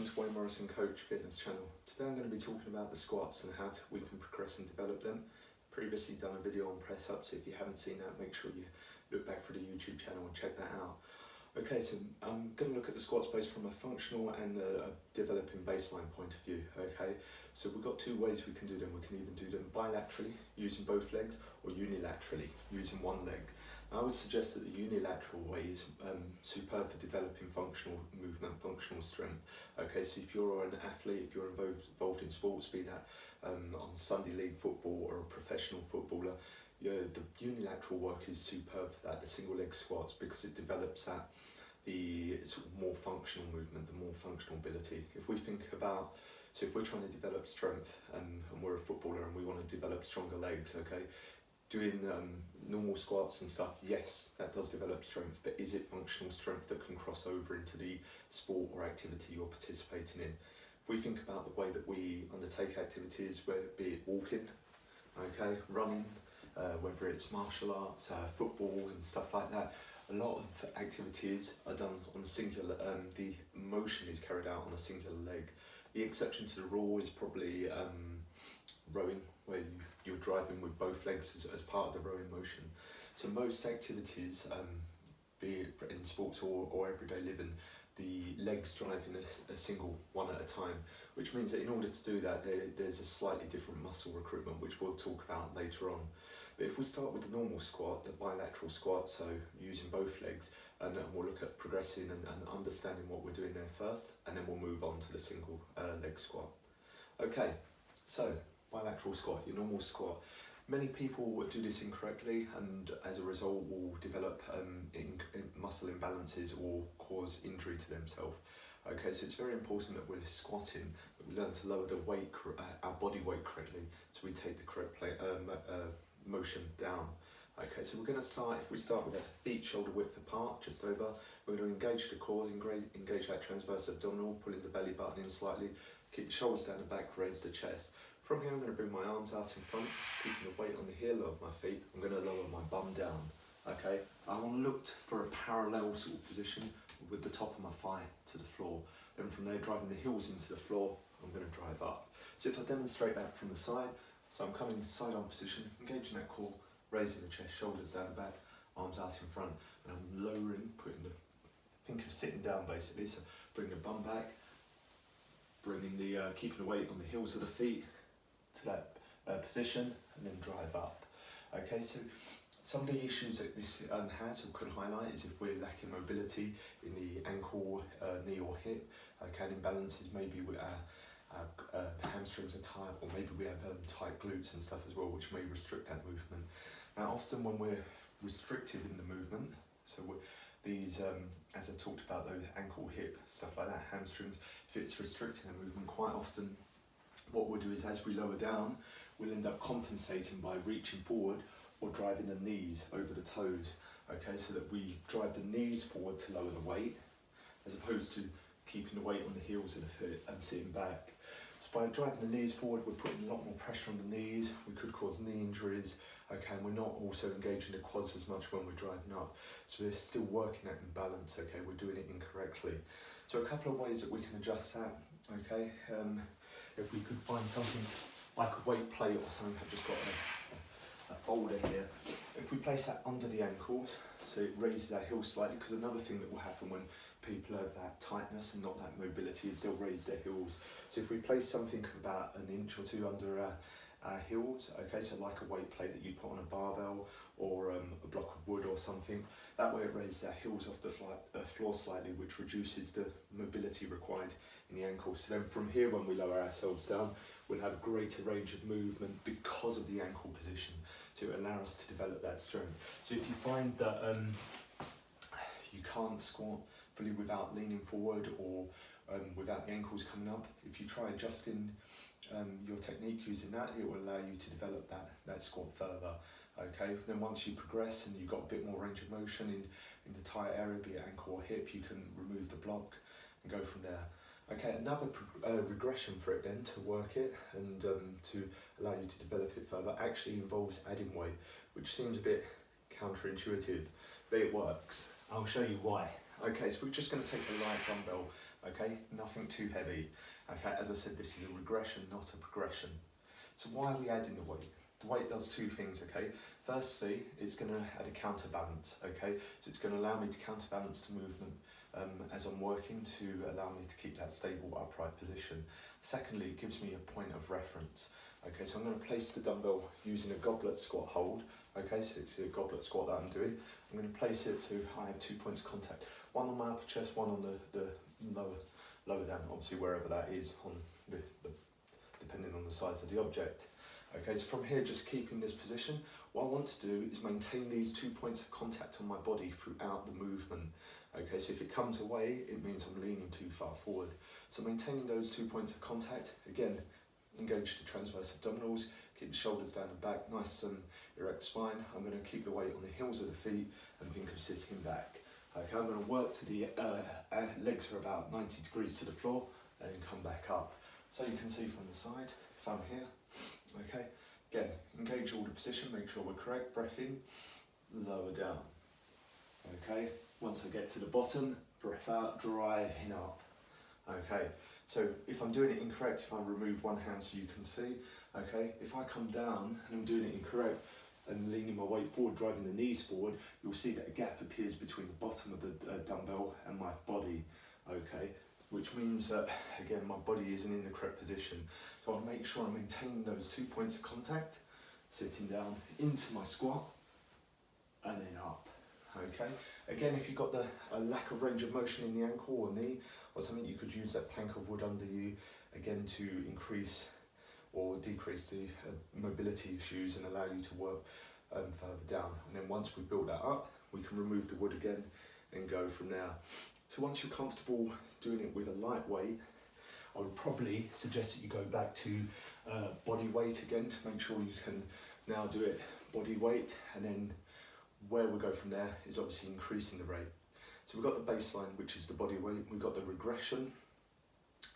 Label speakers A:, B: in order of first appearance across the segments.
A: welcome to Wayne Morrison Coach Fitness Channel. Today I'm going to be talking about the squats and how we can progress and develop them. Previously done a video on press ups. If you haven't seen that, make sure you look back through the YouTube channel and check that out. Okay, so I'm going to look at the squats both from a functional and a developing baseline point of view. Okay, so we've got two ways we can do them. We can either do them bilaterally, using both legs, or unilaterally, using one leg. I would suggest that the unilateral way is superb for developing functional movement, functional strength. Okay, so if you're an athlete, if you're involved in sports, be that on Sunday league football or a professional footballer, the unilateral work is superb for that, the single leg squats, because it develops that, the sort of more functional movement, the more functional ability. If we think about, so if we're trying to develop strength and we're a footballer and we want to develop stronger legs, okay, doing normal squats and stuff, yes, that does develop strength, but is it functional strength that can cross over into the sport or activity you're participating in? If we think about the way that we undertake activities, whether it be walking, okay, running, whether it's martial arts, football and stuff like that, a lot of activities are done on a singular, the motion is carried out on a singular leg. The exception to the rule is probably rowing, where you're driving with both legs as part of the rowing motion. So most activities, be it in sports or everyday living, the legs driving a single one at a time, which means that in order to do that, there's a slightly different muscle recruitment, which we'll talk about later on. But if we start with the normal squat, the bilateral squat, so using both legs, and then we'll look at progressing and understanding what we're doing there first, and then we'll move on to the single leg squat. Okay, so bilateral squat, your normal squat. Many people do this incorrectly, and as a result will develop muscle imbalances or cause injury to themselves. Okay, so it's very important that we're squatting, that we learn to lower the weight, our body weight correctly, so we take the correct motion down. Okay, so we're going to start, if we start with our feet shoulder width apart, just over, we're going to engage the core, engage that transverse abdominal, pulling the belly button in slightly, keep the shoulders down the back, raise the chest. From here I'm going to bring my arms out in front, keeping the weight on the heel of my feet. I'm going to lower my bum down. Okay, I want to look for a parallel sort of position with the top of my thigh to the floor. Then from there, driving the heels into the floor, I'm going to drive up. So if I demonstrate that from the side, so I'm coming side on position, engaging that core, raising the chest, shoulders down the back, arms out in front, and I'm lowering, think of sitting down basically, so bring the bum back, bringing keeping the weight on the heels of the feet to that position, and then drive up. Okay, so some of the issues that this has or could highlight is if we're lacking mobility in the ankle, knee or hip, okay, and imbalances maybe with our hamstrings are tight, or maybe we have tight glutes and stuff as well, which may restrict that movement. Now often when we're restricted in the movement, so these, as I talked about, those ankle, hip, stuff like that, hamstrings, if it's restricting the movement, quite often what we'll do is as we lower down, we'll end up compensating by reaching forward or driving the knees over the toes, okay, so that we drive the knees forward to lower the weight, as opposed to keeping the weight on the heels of the foot and sitting back. So by driving the knees forward, we're putting a lot more pressure on the knees, we could cause knee injuries, okay, and we're not also engaging the quads as much when we're driving up. So we're still working that imbalance, okay, we're doing it incorrectly. So a couple of ways that we can adjust that, okay, if we could find something like a weight plate or something, I've just got a folder here. If we place that under the ankles, so it raises our heels slightly, because another thing that will happen when people have that tightness and not that mobility is they'll raise their heels. So if we place something about an inch or two under our heels, okay, so like a weight plate that you put on a barbell or a block of wood or something, that way it raises our heels off the floor slightly, which reduces the mobility required in the ankles. So then from here, when we lower ourselves down, we'll have a greater range of movement because of the ankle position, to allow us to develop that strength. So if you find that you can't squat fully without leaning forward or without the ankles coming up, if you try adjusting your technique using that, it will allow you to develop that squat further. Okay, then once you progress and you've got a bit more range of motion in the tight area, be it ankle or hip, you can remove the block and go from there. Okay, another regression for it then, to work it and to allow you to develop it further, actually involves adding weight, which seems a bit counterintuitive, but it works. I'll show you why. Okay, so we're just going to take a light dumbbell okay? Nothing too heavy, okay? As I said, this is a regression, not a progression. So why are we adding the weight? The weight does two things, okay? Firstly, it's going to add a counterbalance, okay? So it's going to allow me to counterbalance the movement as I'm working, to allow me to keep that stable upright position. Secondly, it gives me a point of reference. Okay, so I'm going to place the dumbbell using a goblet squat hold. Okay, so it's a goblet squat that I'm doing. I'm going to place it so I have 2 points of contact. One on my upper chest, one on the lower down, obviously wherever that is, on the depending on the size of the object. Okay, so from here, just keeping this position, what I want to do is maintain these 2 points of contact on my body throughout the movement. Okay, so if it comes away, it means I'm leaning too far forward. So maintaining those 2 points of contact, again, engage the transverse abdominals, keep the shoulders down and back, nice and erect spine. I'm going to keep the weight on the heels of the feet and think of sitting back. Okay, I'm going to work to the legs are about 90 degrees to the floor and then come back up. So you can see from the side, if I'm here, okay, again, engage all the position, make sure we're correct, breath in, lower down. Okay, once I get to the bottom, breath out, driving up. Okay, so if I'm doing it incorrect, if I remove one hand so you can see, okay, if I come down and I'm doing it incorrect and leaning my weight forward, driving the knees forward, you'll see that a gap appears between the bottom of the dumbbell and my body, okay, which means that, again, my body isn't in the correct position. So I'll make sure I maintain those 2 points of contact, sitting down into my squat, and then up. Okay. Again, if you've got a lack of range of motion in the ankle or knee or something, you could use that plank of wood under you, again, to increase or decrease the mobility issues and allow you to work further down. And then once we've built that up, we can remove the wood again and go from there. So once you're comfortable doing it with a light weight, I would probably suggest that you go back to body weight again to make sure you can now do it body weight, and then where we go from there is obviously increasing the rate. So we've got the baseline, which is the body weight. We've got the regression,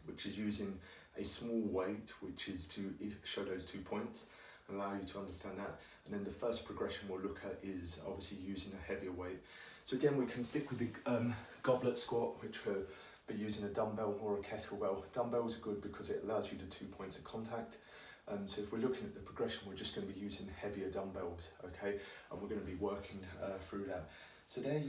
A: which is using a small weight, which is to show those 2 points, and allow you to understand that. And then the first progression we'll look at is obviously using a heavier weight. So again, we can stick with the goblet squat, which will be using a dumbbell or a kettlebell. Dumbbells are good because it allows you the 2 points of contact. So if we're looking at the progression, we're just going to be using heavier dumbbells, okay? And we're going to be working through that. So there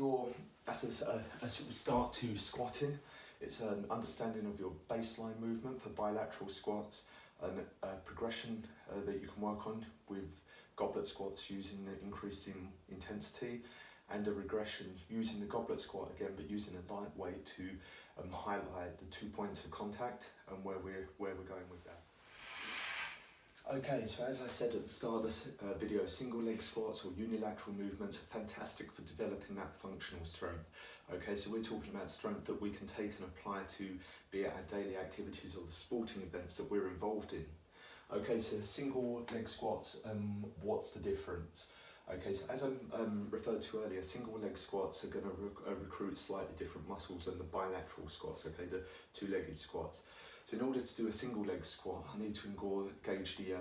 A: that's a sort of start to squatting. It's an understanding of your baseline movement for bilateral squats, and a progression that you can work on with goblet squats using the increasing intensity, and a regression using the goblet squat again, but using a light weight to highlight the 2 points of contact and where we're going with that. Okay, so as I said at the start of this video, single leg squats or unilateral movements are fantastic for developing that functional strength. Okay, so we're talking about strength that we can take and apply to be it our daily activities or the sporting events that we're involved in. Okay, so single leg squats, what's the difference? Okay, so as I referred to earlier, single leg squats are going to recruit slightly different muscles than the bilateral squats, okay, the two-legged squats. So in order to do a single leg squat, I need to engage the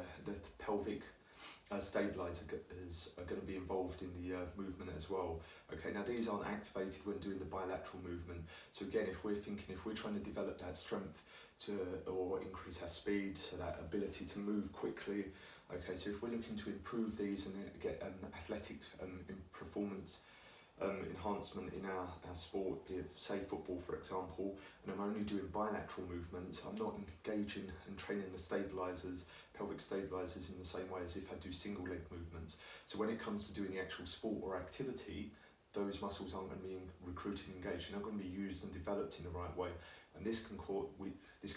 A: pelvic stabilizers are going to be involved in the movement as well. Okay, now these aren't activated when doing the bilateral movement. So again, if we're trying to develop that strength or increase our speed, so that ability to move quickly. Okay, so if we're looking to improve these and get athletic performance enhancement in our sport, be it say football for example, and I'm only doing bilateral movements, I'm not engaging and training the stabilizers, pelvic stabilizers in the same way as if I do single leg movements. So when it comes to doing the actual sport or activity, those muscles aren't going to be recruited and engaged, they're not going to be used and developed in the right way. And this can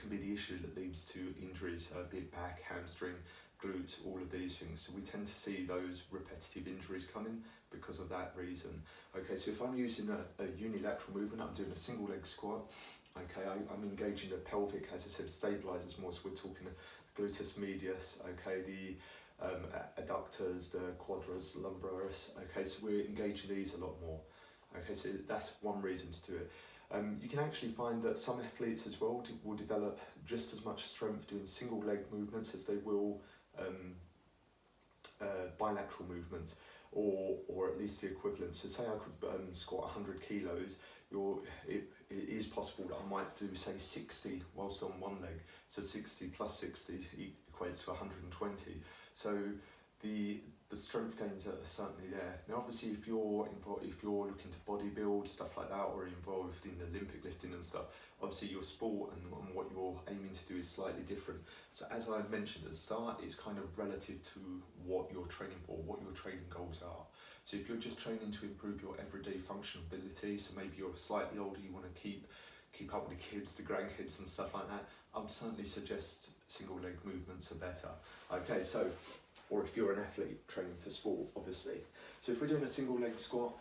A: be the issue that leads to injuries, be it back, hamstring, glutes, all of these things. So we tend to see those repetitive injuries coming because of that reason. Okay, so if I'm using a unilateral movement, I'm doing a single leg squat, okay, I'm engaging the pelvic, as I said, stabilizers more, so we're talking the gluteus medius, okay, the adductors, the quadratus lumbraris, okay, so we're engaging these a lot more. Okay, so that's one reason to do it. You can actually find that some athletes as well will develop just as much strength doing single leg movements as they will bilateral movements, or at least the equivalent. So say I could squat 100 kilos, it is possible that I might do say 60 whilst on one leg. So 60 plus 60 equates to 120. So the strength gains are certainly there. Now obviously if you're looking to bodybuild, stuff like that, or involved in Olympic lifting and stuff, obviously your sport and what you're aiming to do is slightly different. So as I mentioned at the start, it's kind of relative to what you're training for, what your training goals are. So if you're just training to improve your everyday functionality, so maybe you're slightly older, you want to keep up with the kids, the grandkids and stuff like that, I would certainly suggest single leg movements are better. Okay, so, or if you're an athlete training for sport, obviously. So if we're doing a single leg squat,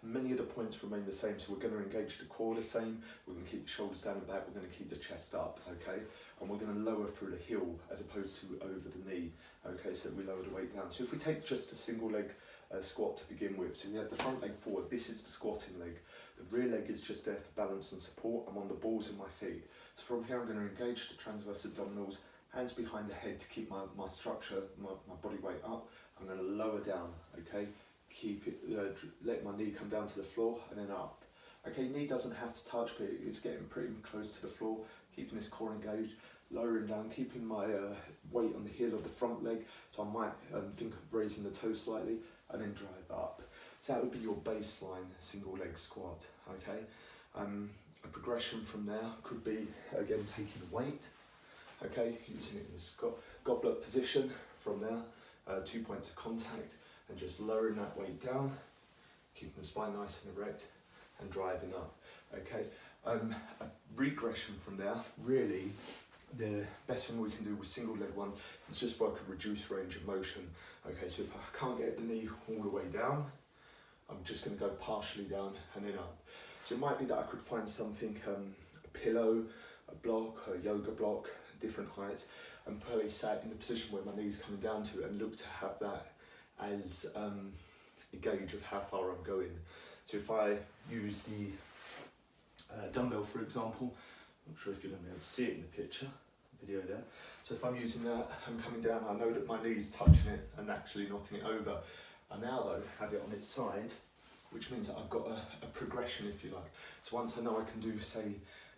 A: many of the points remain the same. So we're going to engage the core the same, we're going to keep the shoulders down and back, we're going to keep the chest up, okay? And we're going to lower through the heel as opposed to over the knee, okay? So we lower the weight down. So if we take just a single leg squat to begin with, so we have the front leg forward, this is the squatting leg. The rear leg is just there for balance and support. I'm on the balls of my feet. So from here I'm going to engage the transverse abdominals, hands behind the head to keep my structure, my body weight up. I'm going to lower down, okay? Keep it, let my knee come down to the floor and then up. Okay, knee doesn't have to touch, but it's getting pretty close to the floor. Keeping this core engaged, lowering down, keeping my weight on the heel of the front leg. So I might think of raising the toes slightly and then drive up. So that would be your baseline single leg squat, okay? A progression from there could be, again, taking weight, okay? Using it in the goblet position from there, 2 points of contact, and just lowering that weight down, keeping the spine nice and erect, and driving up, okay? A regression from there, really, the best thing we can do with single leg one is just work a reduced range of motion, okay? So if I can't get the knee all the way down, I'm just going to go partially down and then up. So it might be that I could find something, a pillow, a block, a yoga block, different heights, and place that in the position where my knee's coming down to, and look to have that as a gauge of how far I'm going. So if I use the dumbbell, for example, I'm not sure if you're going to be able to see it in the picture, video there. So if I'm using that, I'm coming down, I know that my knee's touching it and actually knocking it over. I now though have it on its side, which means that I've got a progression, if you like. So once I know I can do, say,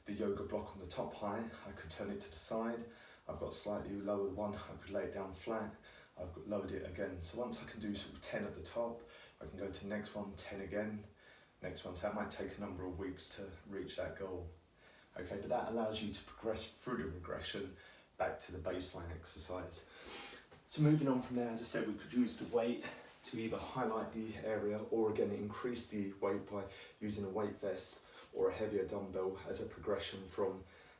A: the yoga block on the top height, I could turn it to the side. I've got slightly lower one, I could lay it down flat. I've lowered it again. So once I can do sort of 10 at the top, I can go to the next one, 10 again, next one. So that might take a number of weeks to reach that goal. Okay, but that allows you to progress through the regression back to the baseline exercise. So moving on from there, as I said, we could use the weight to either highlight the area or again increase the weight by using a weight vest or a heavier dumbbell as a progression from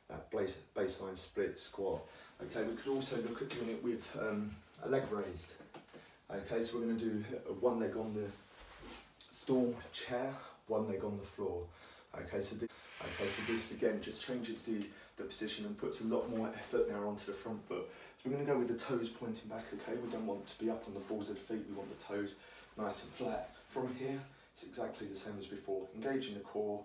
A: that baseline split squat. Okay, we could also look at doing it with a leg raised. Okay, so we're going to do one leg on the stool, chair, one leg on the floor. Okay, so this again just changes the position and puts a lot more effort now onto the front foot. So we're going to go with the toes pointing back, okay? We don't want to be up on the balls of the feet, we want the toes nice and flat. From here, it's exactly the same as before. Engaging the core,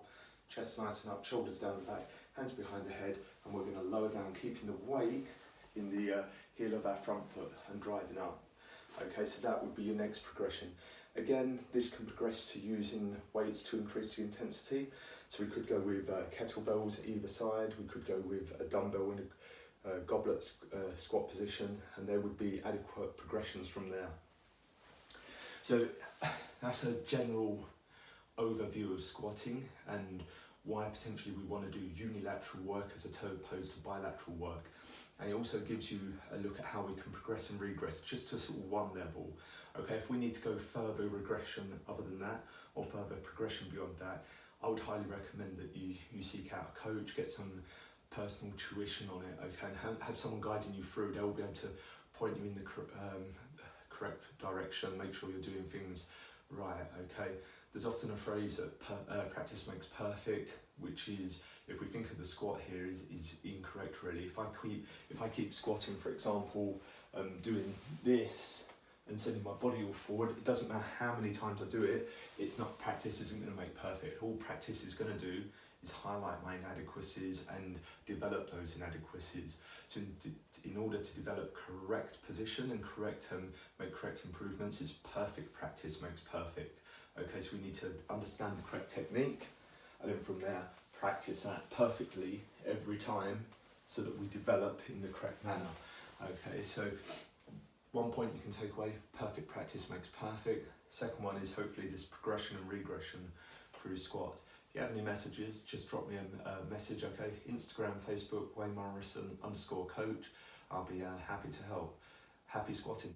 A: chest nice and up, shoulders down the back, hands behind the head, and we're going to lower down, keeping the weight in the heel of our front foot and driving up. Okay, so that would be your next progression. Again, this can progress to using weights to increase the intensity. So we could go with kettlebells either side, we could go with a dumbbell in a goblet squat position, and there would be adequate progressions from there. So that's a general overview of squatting and why potentially we want to do unilateral work as opposed to bilateral work. And it also gives you a look at how we can progress and regress just to sort of one level. Okay, if we need to go further regression other than that, or further progression beyond that, I would highly recommend that you seek out a coach, get some personal tuition on it, okay, and have someone guiding you through. They'll be able to point you in the correct direction, make sure you're doing things right, okay. There's often a phrase that practice makes perfect, which is, if we think of the squat here, is incorrect really. If I keep squatting, for example, doing this and sending my body all forward, it doesn't matter how many times I do it, practice isn't going to make perfect. All practice is going to do is highlight my inadequacies and develop those inadequacies. So in order to develop correct position and make correct improvements, it's perfect practice makes perfect. Okay, so we need to understand the correct technique, and then from there practice that perfectly every time so that we develop in the correct manner. Okay, so one point you can take away: perfect practice makes perfect. Second one is hopefully this progression and regression through squats. If you have any messages, just drop me a message, okay? Instagram, Facebook, Wayne Morrison _coach. I'll be happy to help. Happy squatting.